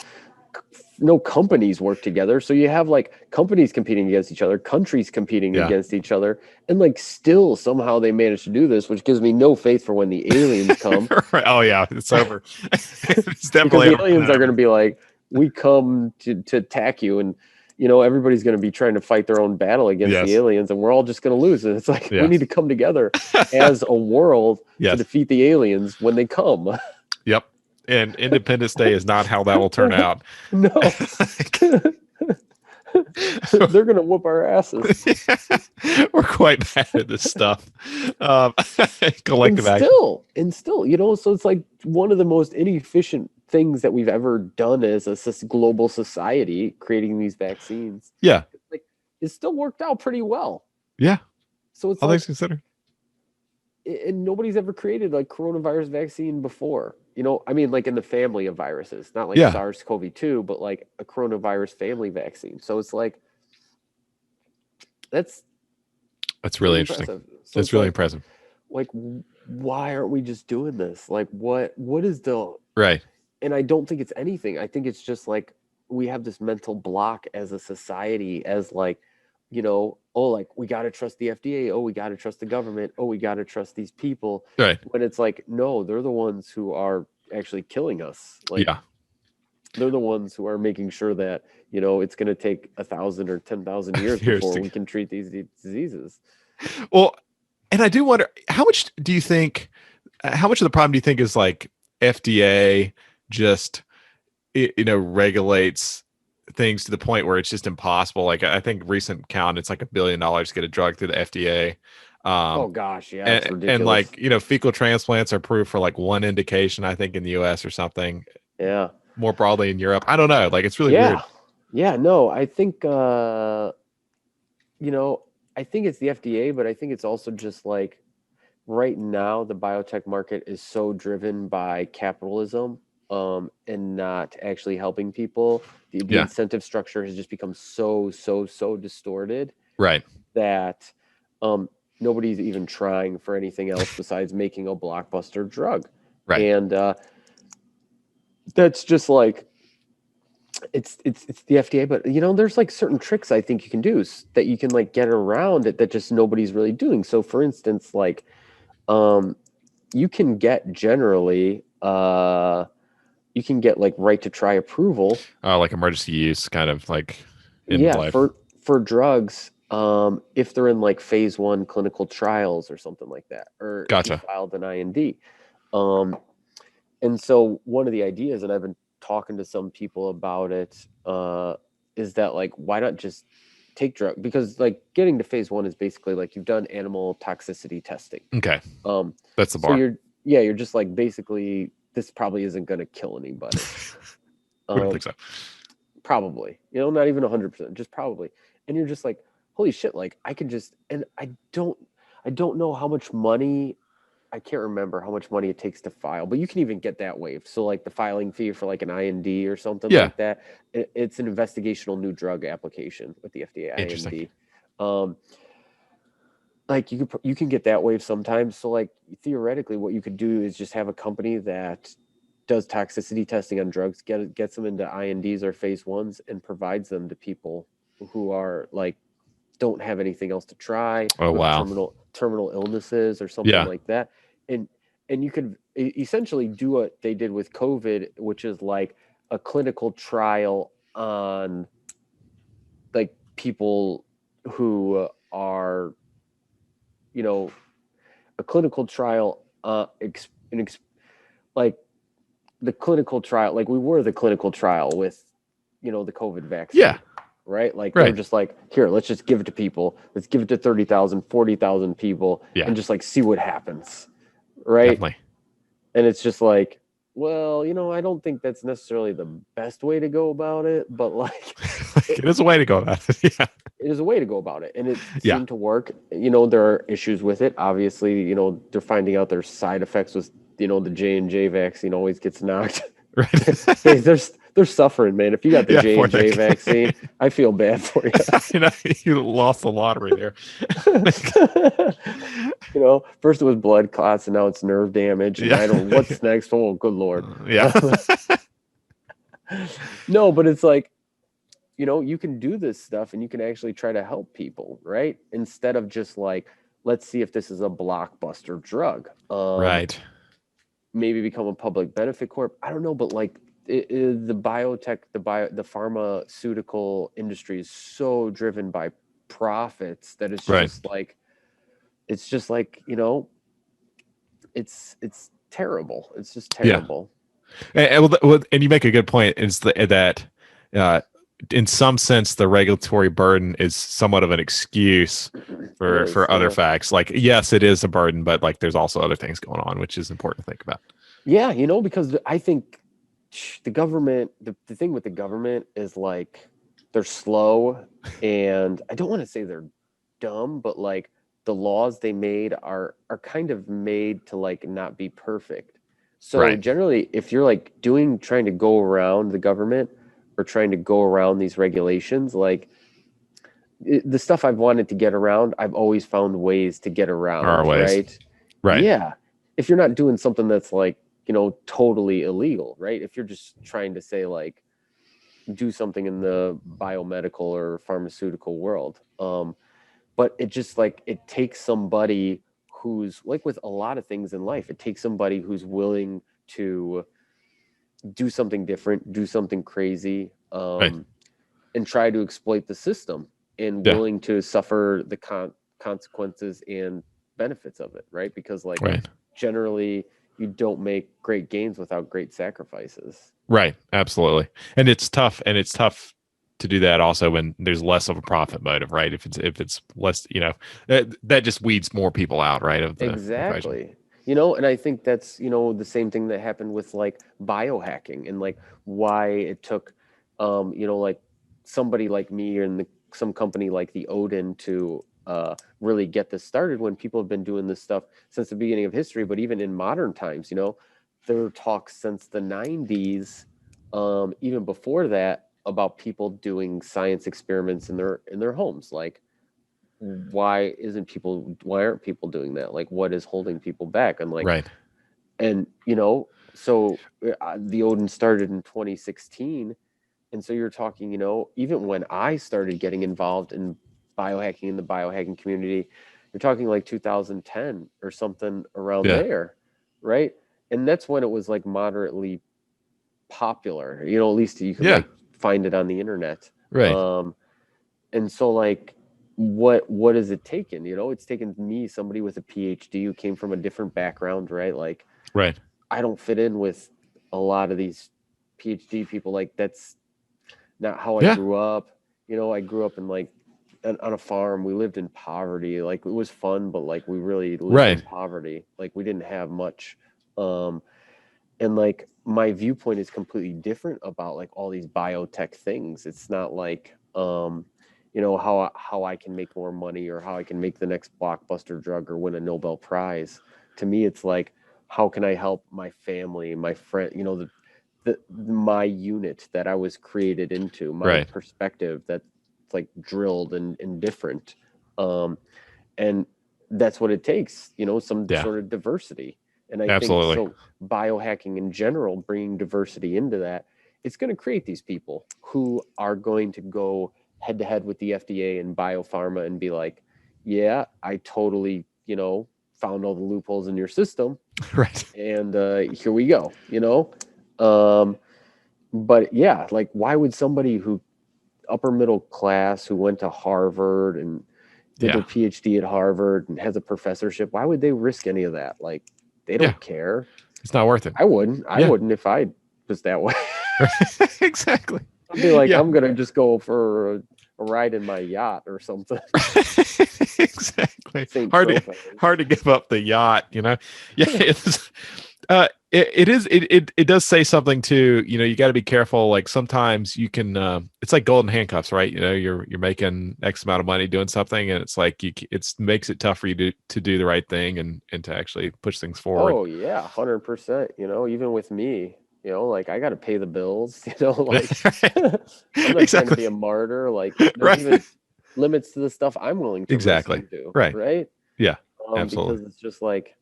no companies work together. So you have like companies competing against each other, countries competing against each other, and like still somehow they managed to do this, which gives me no faith for when the aliens come. Oh yeah, it's over. It's definitely because the aliens are going to be like, we come to attack you, and everybody's going to be trying to fight their own battle against the aliens, and we're all just going to lose. And it's like, we need to come together as a world to defeat the aliens when they come. Yep. And Independence Day is not how that will turn out. No. They're gonna whoop our asses. We're quite bad at this stuff. Um, collective and action. still, so it's like one of the most inefficient things that we've ever done as a global society, creating these vaccines. Yeah. Like, it still worked out pretty well. Yeah. So it's All like, things considered. and nobody's ever created like coronavirus vaccine before. I mean, like in the family of viruses, not like Yeah. SARS-CoV-2, but like a coronavirus family vaccine. So it's like, that's really interesting. So it's really like, impressive. Like, why aren't we just doing this? Like, what is the Right. And I don't think it's anything. I think it's just like we have this mental block as a society, as like, oh, like we got to trust the FDA. Oh, we got to trust the government. Oh, we got to trust these people. Right. When it's like, no, they're the ones who are actually killing us. Like, Yeah. they're the ones who are making sure that, it's going to take 1,000 or 10,000 years before we can treat these diseases. Well, and I do wonder, how much of the problem do you think is like FDA just, regulates things to the point where it's just impossible? Like, I think recent count, it's like $1 billion to get a drug through the FDA. Oh gosh, yeah, it's ridiculous. And like, fecal transplants are approved for like one indication, I think, in the US or something. Yeah. More broadly in Europe. I don't know. Like, it's really weird. Yeah, no, I think I think it's the FDA, but I think it's also just like right now the biotech market is so driven by capitalism, and not actually helping people. The incentive structure has just become so distorted, right, that nobody's even trying for anything else besides making a blockbuster drug. Right. And that's just like, it's the FDA, but there's like certain tricks I think you can do that you can like get around it that just nobody's really doing. So for instance, like you can get generally you can get like right to try approval, like emergency use, kind of like life. for drugs, if they're in like phase 1 clinical trials or something like that, or Gotcha. if you filed an IND. And so one of the ideas, and I've been talking to some people about it, is that like, why not just take drug? Because like getting to phase 1 is basically like you've done animal toxicity testing. Okay. That's the bar. So you're just like, basically, this probably isn't going to kill anybody. I don't think so. Probably, not even 100%, just probably. And you're just like, holy shit, like I could just, and I don't know how much money, I can't remember how much money it takes to file, but you can even get that waived. So like the filing fee for like an IND or something like that, it's an investigational new drug application with the FDA IND. Like you can get that waived sometimes. So like theoretically what you could do is just have a company that does toxicity testing on drugs, gets them into INDs or phase 1s, and provides them to people who are like, don't have anything else to try. Oh, wow. Terminal illnesses or something like that. And you could essentially do what they did with COVID, which is like a clinical trial on like people who are, a clinical trial, like the clinical trial, like we were the clinical trial with, the COVID vaccine. Yeah. Right? Like they're just like, here, let's just give it to people. Let's give it to 30,000, 40,000 people, and just like see what happens. Right? Definitely. And it's just like, well, I don't think that's necessarily the best way to go about it, but like it is a way to go about it. Yeah. It is a way to go about it, and it seemed to work. There are issues with it. Obviously, they're finding out there's side effects with, the J&J vaccine always gets knocked. Right. Hey, they're suffering, man. If you got the J&J vaccine, I feel bad for you. You lost the lottery there. First it was blood clots, and now it's nerve damage. And I don't know what's next. Oh, good Lord. No, but it's like, you can do this stuff and you can actually try to help people, right? Instead of just like, let's see if this is a blockbuster drug. Right. Maybe become a public benefit corp. I don't know, but like the biotech, the pharmaceutical industry is so driven by profits that it's just like, it's terrible. It's just terrible. And you make a good point. Is that in some sense, the regulatory burden is somewhat of an excuse It is, for other yeah. facts. Like, yes, it is a burden, but like there's also other things going on, which is important to think about. Yeah, because I think the government, the thing with the government is like they're slow, and I don't want to say they're dumb, but like the laws they made are kind of made to like not be perfect. So Right. generally, if you're like trying to go around the government or trying to go around these regulations, like the stuff I've wanted to get around, I've always found ways to get There are around, ways. right? Right. Yeah. If you're not doing something that's like, totally illegal, right? If you're just trying to say like do something in the biomedical or pharmaceutical world. But it just like it takes somebody who's like with a lot of things in life, it takes somebody who's willing to do something different, do something crazy, Right. and try to exploit the system and Yeah. willing to suffer the consequences and benefits of it, right? Because like Right. generally you don't make great gains without great sacrifices. Right. Absolutely. And it's tough. And it's tough to do that also when there's less of a profit motive, right? If it's less, that just weeds more people out, right, of the equation. Exactly. And I think that's, the same thing that happened with like biohacking and like why it took, like somebody like me and some company like the ODIN to really get this started when people have been doing this stuff since the beginning of history. But even in modern times, there are talks since the 90s, even before that, about people doing science experiments in their homes. Like, why aren't people doing that? Like, what is holding people back? And like, Right. and so the Odin started in 2016, and so you're talking, even when I started getting involved in biohacking in the biohacking community, you're talking like 2010 or something around Yeah. there, right? And that's when it was like moderately popular, at least you could Yeah. like find it on the internet. Right. And so like what has it taken? It's taken me, somebody with a PhD who came from a different background, right? Like Right. I don't fit in with a lot of these PhD people. Like that's not how I Yeah. grew up. I grew up in like on a farm. We lived in poverty. Like it was fun, but like we really lived in Right. poverty. Like we didn't have much. And like my viewpoint is completely different about like all these biotech things. It's not like how I can make more money or how I can make the next blockbuster drug or win a Nobel Prize. To me, it's like, how can I help my family, my friend, my unit that I was created into, my Right. perspective that's like drilled and different. And that's what it takes, some Yeah. sort of diversity. And I think Absolutely. so biohacking in general, bringing diversity into that, it's going to create these people who are going to go head to head with the FDA and biopharma and be like, yeah, I totally, found all the loopholes in your system. Right. And here we go, but yeah, like why would somebody who upper middle class who went to Harvard and did their Yeah. PhD at Harvard and has a professorship, why would they risk any of that? Like they Yeah. don't care. It's not worth it. I wouldn't. I Yeah. wouldn't if I was that way. Exactly. I'd be like, Yeah. I'm gonna just go for a ride in my yacht or something. Exactly. St. Hard to give up the yacht, Yeah, it's it does say something too, you got to be careful. Like sometimes you can it's like golden handcuffs, right? You're making X amount of money doing something, and it's like it makes it tough for you to do the right thing and to actually push things forward. Oh yeah, 100%. Even with me, like I got to pay the bills. Like I'm not trying to be Exactly. a martyr. Like there's Right. even limits to the stuff I'm willing to risk Exactly. and do. Right. Right. Yeah. Absolutely. Because it's just like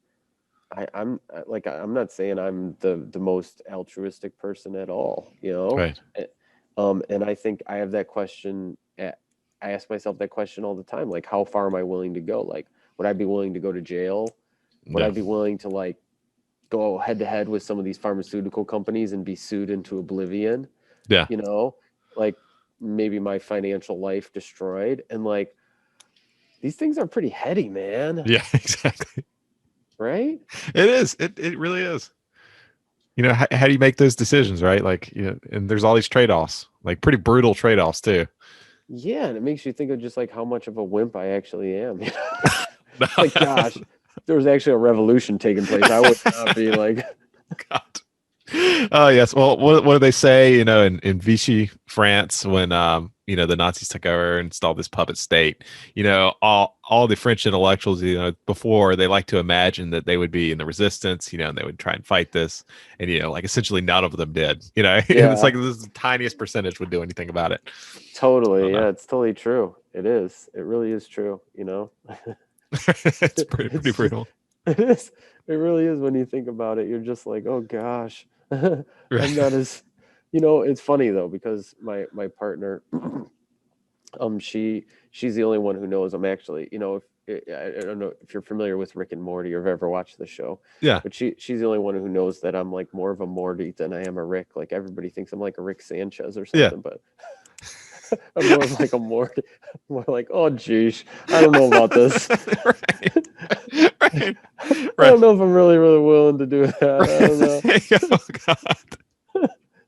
I'm like I'm not saying I'm the most altruistic person at all. Right. And I think I have that question. I ask myself that question all the time. Like, how far am I willing to go? Like, would I be willing to go to jail? Would I Yeah. be willing to like go head to head with some of these pharmaceutical companies and be sued into oblivion? Yeah. Like maybe my financial life destroyed. And like these things are pretty heady, man. Yeah. Exactly. Right? It is. It really is. how do you make those decisions, right? Like, and there's all these trade-offs, like pretty brutal trade-offs too. Yeah, and it makes you think of just like how much of a wimp I actually am. It's like, gosh, if there was actually a revolution taking place, I would not be like, God. Oh yes. Well, what do they say? In Vichy, France, when the Nazis took over and installed this puppet state. All the French intellectuals, before they like to imagine that they would be in the resistance, and they would try and fight this, and like essentially none of them did. It's yeah, like this is the tiniest percentage would do anything about it. I totally. don't know. Yeah, it's totally true. It is. It really is true. It's pretty It's just, brutal. it is. It really is when you think about it. You're just like, oh gosh, I'm not Right. as, it's funny though, because my partner, she's the only one who knows I'm actually, if I don't know if you're familiar with Rick and Morty or have ever watched the show, Yeah. but she's the only one who knows that I'm like more of a Morty than I am a Rick. Like everybody thinks I'm like a Rick Sanchez or Yeah. something, but I'm more of like a Morty, more like, oh geez, I don't know about this. Right. Right. I Right. don't know if I'm really, really willing to do that. I don't know. Oh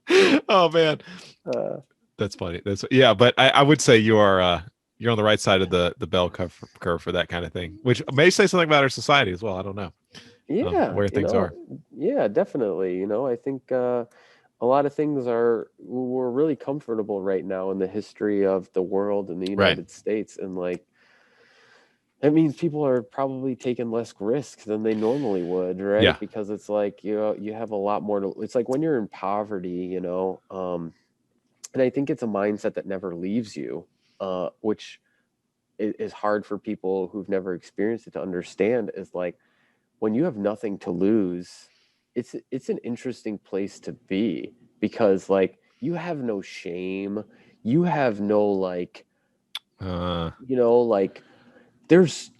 God. Oh man. Uh, That's funny. But I would say you're on the right side of the bell curve for that kind of thing, which may say something about our society as well. I don't know yeah, where things are. yeah, definitely. I think a lot of things we're really comfortable right now in the history of the world and the Right. United States, and like that means people are probably taking less risks than they normally would, Yeah. right? Because it's like you have a lot more to. It's like when you're in poverty, and I think it's a mindset that never leaves you, which is hard for people who've never experienced it to understand. Is like when you have nothing to lose, it's an interesting place to be, because like you have no shame, you have no like, Uh, like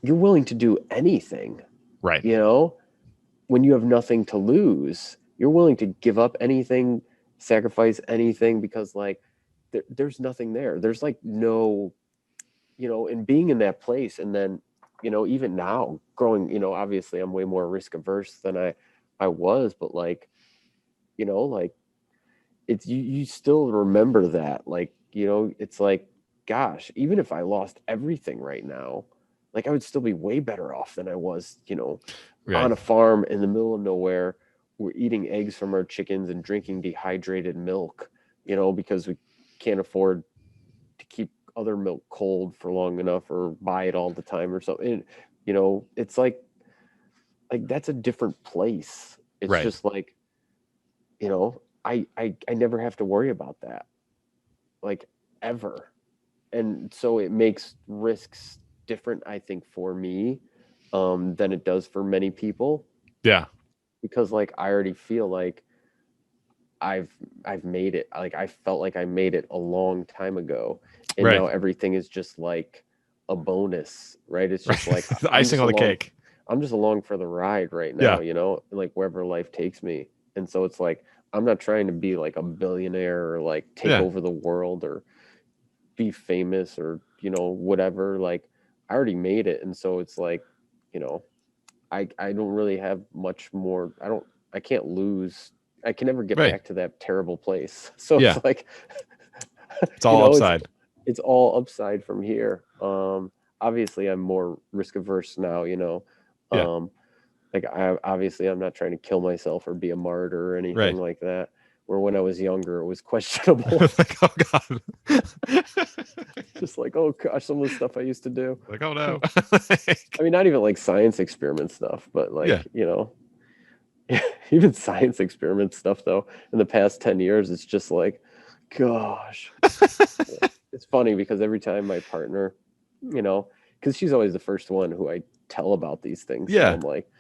you're willing to do anything, right. you know when you have nothing to lose, you're willing to give up anything, sacrifice anything, because like there's nothing there. There's like no, and being in that place. And then, even now growing, obviously I'm way more risk averse than I was, but like, like it's, you still remember that, like, it's like, gosh, even if I lost everything right now, like I would still be way better off than I was, Right. on a farm in the middle of nowhere. We're eating eggs from our chickens and drinking dehydrated milk, because we can't afford to keep other milk cold for long enough or buy it all the time or something. And, it's like that's a different place. It's Right. just like, I never have to worry about that, like, ever. And so it makes risks different, I think, for me, than it does for many people, Yeah. because like I already feel like I've I've made it. Like I felt like I made it a long time ago, and Right. now everything is just like a bonus, right? It's Right. just like The I'm icing just on the along cake. I'm just along for the ride right Yeah. now, like wherever life takes me. And so it's like I'm not trying to be like a billionaire or like take Yeah. over the world or be famous or, whatever. Like I already made it. And so it's like, you know, I don't really have much more. I can't lose. I can never get Right. back to that terrible place. So Yeah. it's like, It's all it's upside. all upside from here. Obviously I'm more risk averse now, Yeah. um, like I'm not trying to kill myself or be a martyr or anything Right. like that. Where when I was younger, it was questionable. Like, oh God. Just like, oh gosh, some of the stuff I used to do. Like, oh no. I mean, not even like science experiment stuff, but Yeah. like, even science experiment stuff though, in the past 10 years, it's just like, gosh. It's funny because every time my partner, because she's always the first one who I tell about these things. So Yeah. I'm like,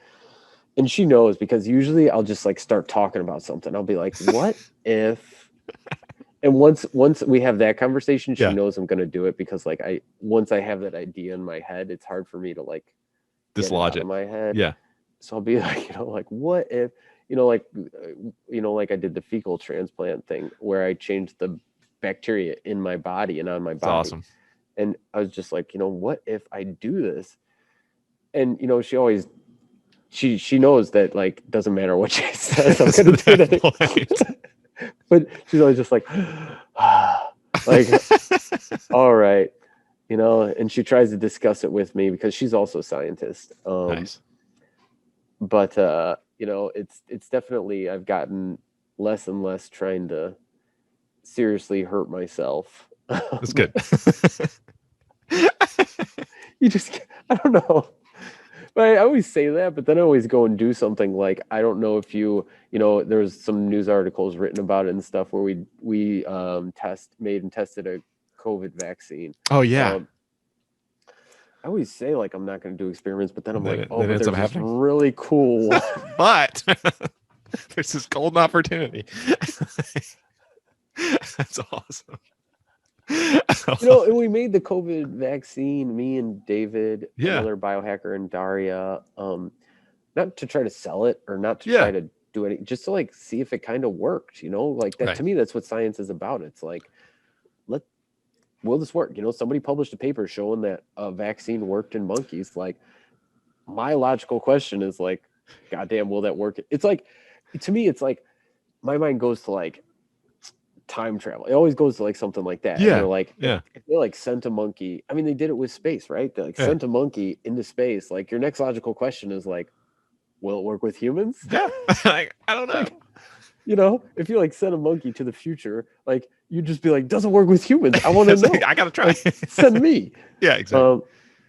and she knows, because usually I'll just like start talking about something. I'll be like, what if, and once we have that conversation, she Yeah. knows I'm going to do it, because like once I have that idea in my head, it's hard for me to like get it Dislodge out of it. my head. Yeah. So I'll be like, like what if, like I did the fecal transplant thing where I changed the bacteria in my body and on my It's body. awesome. And I was just like, what if I do this? And, she always she knows that like doesn't matter what she says, I'm gonna do it. But she's always just like, like, all right, and she tries to discuss it with me because she's also a scientist. Nice. But it's definitely, I've gotten less and less trying to seriously hurt myself. That's good. You just, I don't know. But I always say that, but then I always go and do something like, I don't know if there's some news articles written about it and stuff where we made and tested a COVID vaccine. Oh yeah. I always say like I'm not going to do experiments, but then I'm like, but there's this really cool one. But there's this golden opportunity. That's awesome. And we made the COVID vaccine, me and David, another biohacker, and Daria, not to try to sell it or not to try to do it, just to like see if it kind of worked, like that. Right. To me, that's what science is about. It's like, will this work? Somebody published a paper showing that a vaccine worked in monkeys. Like, my logical question is like, goddamn, will that work? It's like, to me, it's like, my mind goes to like time travel. It always goes to like something like that. Yeah. And they're like, if they like sent a monkey, I mean, they did it with space, right? They like sent a monkey into space. Like, your next logical question is like, will it work with humans? Yeah. Like, I don't know. Like, if you like send a monkey to the future, like, you'd just be like, doesn't work with humans. I want to know. Like, I gotta try. Like, send me. Yeah, exactly.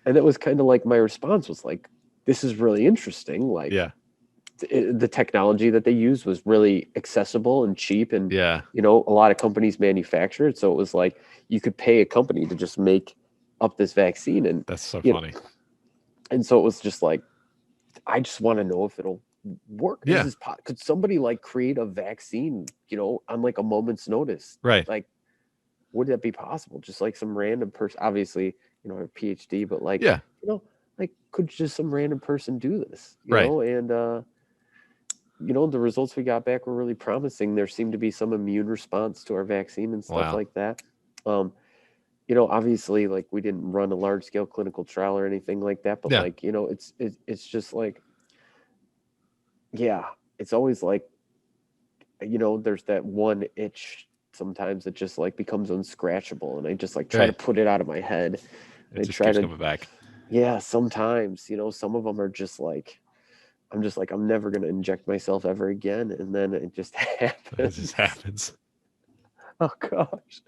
And it was kind of like my response was like, this is really interesting. Like, the technology that they used was really accessible and cheap, and a lot of companies manufacture it. So it was like you could pay a company to just make up this vaccine, and that's so funny. And so it was just like, I just want to know if it'll work. Yeah. Could somebody like create a vaccine, on like a moment's notice? Right. Like, would that be possible? Just like some random person, obviously, a PhD, but like, like, could just some random person do this? You know, and the results we got back were really promising. There seemed to be some immune response to our vaccine and stuff like that. Obviously, like, we didn't run a large scale clinical trial or anything like that, but like, it's just like, it's always like, there's that one itch sometimes that just like becomes unscratchable, and I just like try to put it out of my head. It just keeps coming back. Yeah, sometimes, some of them are just like, I'm just like, I'm never going to inject myself ever again. And then it just happens. It just happens. Oh, gosh.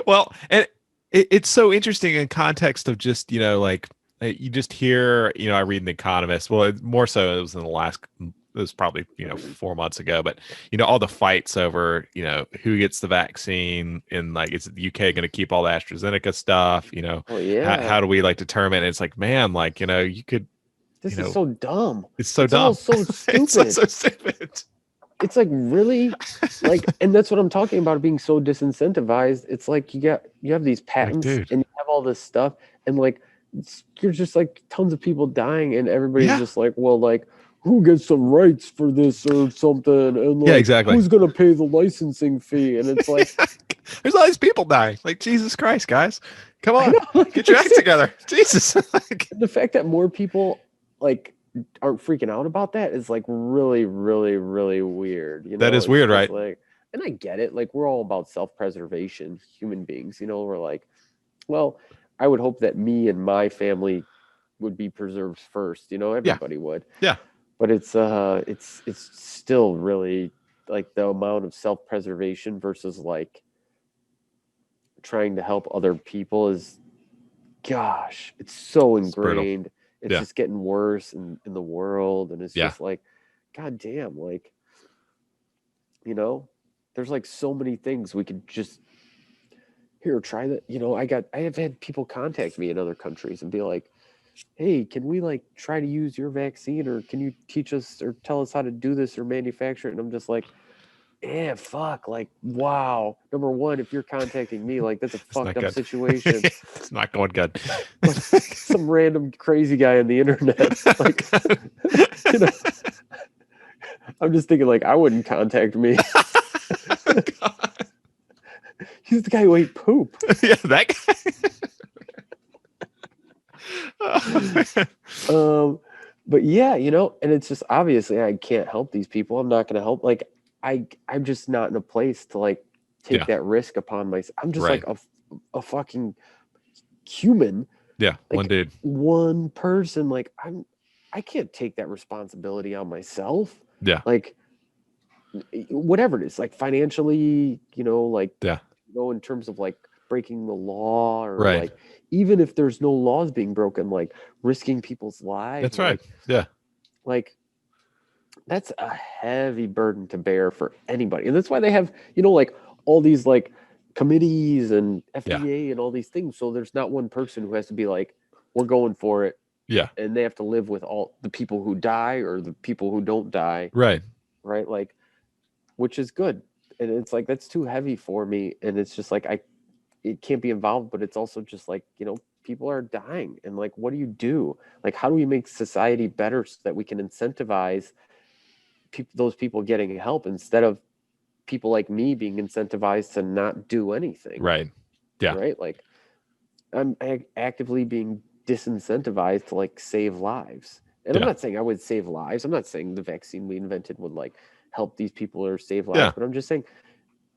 Well, and it's so interesting in context of just, like, you just hear, I read in The Economist. Well, more so it was in it was probably, 4 months ago, but, all the fights over, who gets the vaccine, and like, is the UK going to keep all the AstraZeneca stuff? How do we like determine? It's like, man, like, you could. This is so dumb. It's so dumb. All so stupid. It's so stupid. It's like, really, like, and that's what I'm talking about, being so disincentivized. It's like you have these patents, and you have all this stuff, and like, you're just like tons of people dying, and everybody's just like, well, like, who gets some rights for this or something? And like, exactly. Who's gonna pay the licensing fee? And it's like, there's all these people dying. Like, Jesus Christ, guys, come on, get your act together. Jesus. The fact that more people like aren't freaking out about that is like really, really, really weird. That is weird, right? Like, and I get it. Like, we're all about self-preservation, human beings. We're like, well, I would hope that me and my family would be preserved first. Everybody would. Yeah. But it's still really like the amount of self-preservation versus like trying to help other people is, gosh, it's so ingrained. It's just getting worse in the world. And it's just like, God damn, like, there's like so many things we could just try that. I have had people contact me in other countries and be like, hey, can we like try to use your vaccine, or can you teach us or tell us how to do this or manufacture it? And I'm just like, fuck, like, wow. Number one, if you're contacting me, like, that's a fucked up situation. It's not going good. Like, some random crazy guy on the internet. Like, I'm just thinking, like, I wouldn't contact me. He's the guy who ate poop. Yeah, that guy. but yeah, and it's just obviously I can't help these people. I'm not going to help. Like I'm just not in a place to like take Yeah. that risk upon myself. I'm just Right. like a fucking human, Yeah. One like dude. one person. Like I can't take that responsibility on myself. Yeah. Like whatever it is, like financially, like Yeah. in terms of like breaking the law or Right. like even if there's no laws being broken, like risking people's lives That's and right. Yeah. like that's a heavy burden to bear for anybody. And that's why they have, like all these like committees and Yeah. FDA and all these things. So there's not one person who has to be like, we're going for it. Yeah. And they have to live with all the people who die or the people who don't die. Right. Right. Like, which is good. And it's like, that's too heavy for me. And it's just like, it can't be involved, but it's also just like, people are dying. And like, what do you do? Like, how do we make society better so that we can incentivize those people getting help instead of people like me being incentivized to not do anything? Right. Yeah. Right. Like I'm actively being disincentivized to like save lives. And I'm Yeah. not saying I would save lives. I'm not saying the vaccine we invented would like help these people or save lives, Yeah. but I'm just saying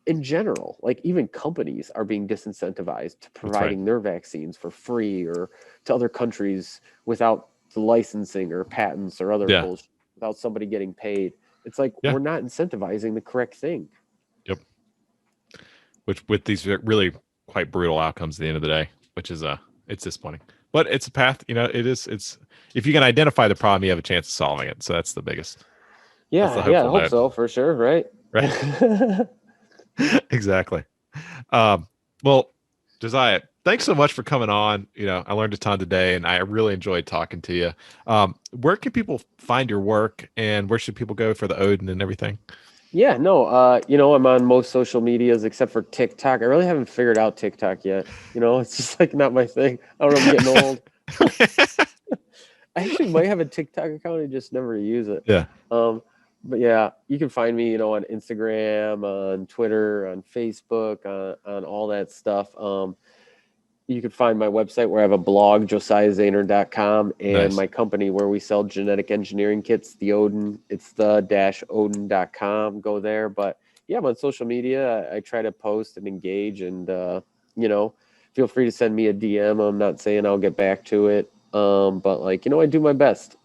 in general, like even companies are being disincentivized to That's right. providing their vaccines for free or to other countries without the licensing or patents or other Yeah. bullshit, without somebody getting paid. It's like Yeah. we're not incentivizing the correct thing. Yep. Which with these really quite brutal outcomes at the end of the day, which is it's disappointing. But it's a path, it's if you can identify the problem, you have a chance of solving it. So that's the biggest. That's the Yeah, I hopeful hope note. so for sure, right? Right. Exactly. Well, Josiah, thanks so much for coming on. I learned a ton today and I really enjoyed talking to you. Where can people find your work and where should people go for the Odin and everything? Yeah, no, I'm on most social medias except for TikTok. I really haven't figured out TikTok yet. It's just like not my thing. I don't know, I'm getting old. I actually might have a TikTok account, I just never use it. Yeah. But yeah, you can find me, on Instagram, on Twitter, on Facebook, on all that stuff. You can find my website where I have a blog, josiahzayner.com, and Nice. my company where we sell genetic engineering kits, the Odin. It's the-odin.com. Go there. But yeah, I'm on social media. I try to post and engage, and feel free to send me a DM. I'm not saying I'll get back to it, but like I do my best.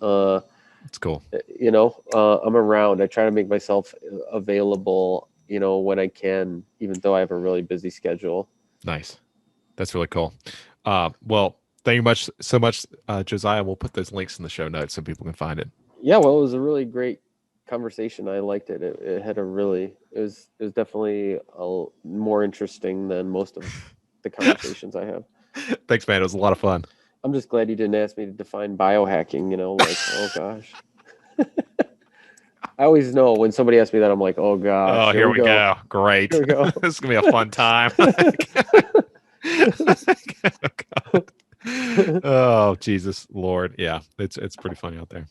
It's cool. I'm around. I try to make myself available, when I can, even though I have a really busy schedule. Nice. That's really cool. Well, thank you so much, Josiah. We'll put those links in the show notes so people can find it. Yeah, well, it was a really great conversation. I liked it. It had it was definitely more interesting than most of the conversations I have. Thanks, man. It was a lot of fun. I'm just glad you didn't ask me to define biohacking, like, oh gosh. I always know when somebody asks me that, I'm like, oh gosh, Oh, here we go. Great. Here we go. This is going to be a fun time. Oh, Jesus Lord. Yeah, it's pretty funny out there.